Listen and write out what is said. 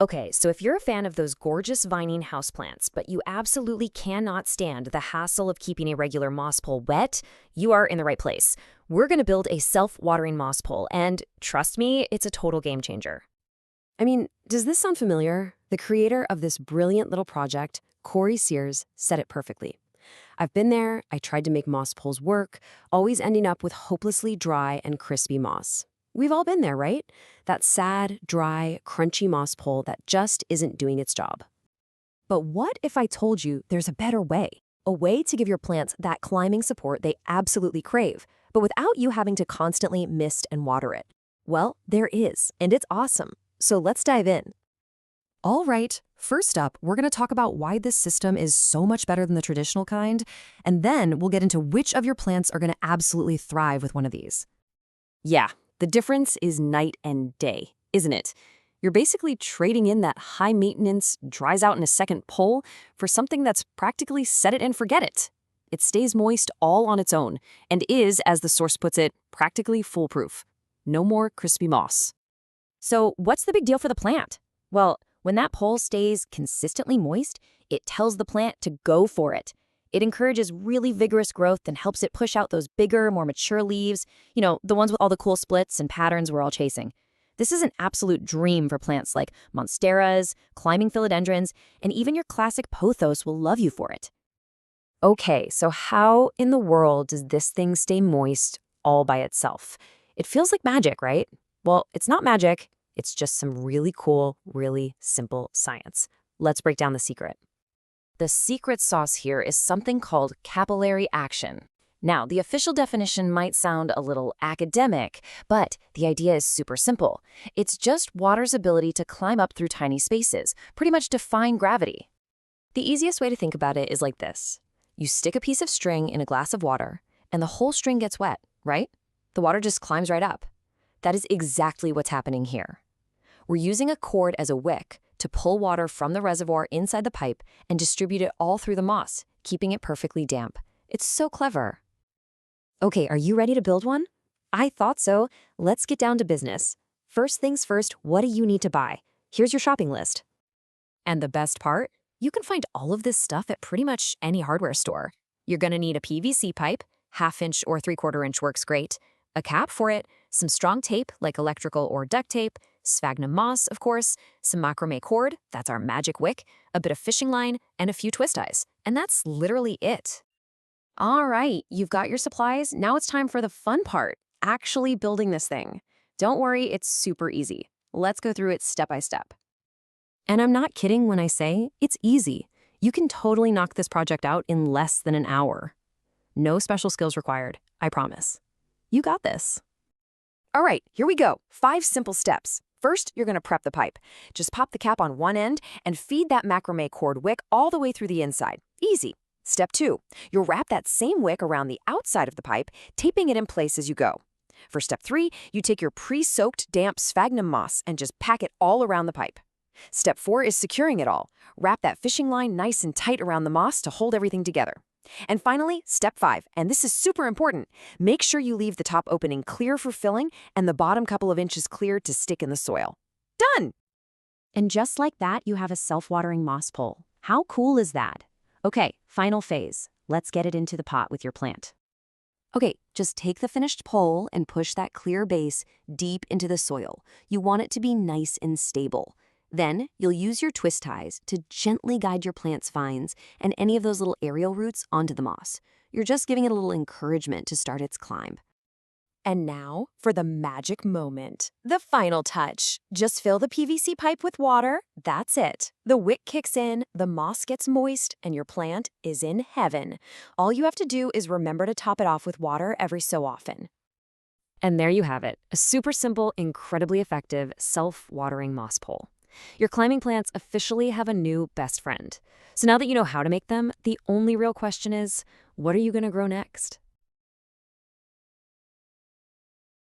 Okay, so if you're a fan of those gorgeous vining houseplants, but you absolutely cannot stand the hassle of keeping a regular moss pole wet, you are in the right place. We're going to build a self-watering moss pole, and trust me, it's a total game changer. I mean, does this sound familiar? The creator of this brilliant little project, Corey Sears, said it perfectly. I've been there, I tried to make moss poles work, always ending up with hopelessly dry and crispy moss. We've all been there, right? That sad, dry, crunchy moss pole that just isn't doing its job. But what if I told you there's a better way? A way to give your plants that climbing support they absolutely crave, but without you having to constantly mist and water it. Well, there is, and it's awesome. So let's dive in. All right, first up, we're going to talk about why this system is so much better than the traditional kind, and then we'll get into which of your plants are going to absolutely thrive with one of these. Yeah, the difference is night and day, isn't it? You're basically trading in that high-maintenance, dries-out-in-a-second pole for something that's practically set it and forget it. It stays moist all on its own, and is, as the source puts it, practically foolproof. No more crispy moss. So what's the big deal for the plant? Well, when that pole stays consistently moist, it tells the plant to go for it. It encourages really vigorous growth and helps it push out those bigger, more mature leaves, the ones with all the cool splits and patterns we're all chasing. This is an absolute dream for plants like monsteras, climbing philodendrons, and even your classic pothos will love you for it. Okay, so how in the world does this thing stay moist all by itself? It feels like magic, right? Well, it's not magic. It's just some really cool, really simple science. Let's break down the secret. The secret sauce here is something called capillary action. Now, the official definition might sound a little academic, but the idea is super simple. It's just water's ability to climb up through tiny spaces, pretty much defying gravity. The easiest way to think about it is like this. You stick a piece of string in a glass of water, and the whole string gets wet, right? The water just climbs right up. That is exactly what's happening here. We're using a cord as a wick to pull water from the reservoir inside the pipe and distribute it all through the moss, keeping it perfectly damp. It's so clever. Okay, are you ready to build one? I thought so. Let's get down to business. First things first, what do you need to buy? Here's your shopping list. And the best part? You can find all of this stuff at pretty much any hardware store. You're going to need a PVC pipe, 1/2 inch or 3/4 inch works great, a cap for it, some strong tape like electrical or duct tape, sphagnum moss, of course, some macrame cord, that's our magic wick, a bit of fishing line, and a few twist ties. And that's literally it. All right, you've got your supplies. Now it's time for the fun part, actually building this thing. Don't worry, it's super easy. Let's go through it step by step. And I'm not kidding when I say it's easy. You can totally knock this project out in less than an hour. No special skills required, I promise. You got this. All right, here we go. 5 simple steps. First, you're going to prep the pipe. Just pop the cap on one end and feed that macrame cord wick all the way through the inside. Easy. Step 2, you'll wrap that same wick around the outside of the pipe, taping it in place as you go. For step 3, you take your pre-soaked damp sphagnum moss and just pack it all around the pipe. Step 4 is securing it all. Wrap that fishing line nice and tight around the moss to hold everything together. And finally, step 5, and this is super important. Make sure you leave the top opening clear for filling and the bottom couple of inches clear to stick in the soil. Done! And just like that, you have a self-watering moss pole. How cool is that? Okay, final phase. Let's get it into the pot with your plant. Okay, just take the finished pole and push that clear base deep into the soil. You want it to be nice and stable. Then, you'll use your twist ties to gently guide your plant's vines and any of those little aerial roots onto the moss. You're just giving it a little encouragement to start its climb. And now, for the magic moment, the final touch. Just fill the PVC pipe with water. That's it. The wick kicks in, the moss gets moist, and your plant is in heaven. All you have to do is remember to top it off with water every so often. And there you have it, a super simple, incredibly effective, self-watering moss pole. Your climbing plants officially have a new best friend. So now that you know how to make them, the only real question is, what are you going to grow next?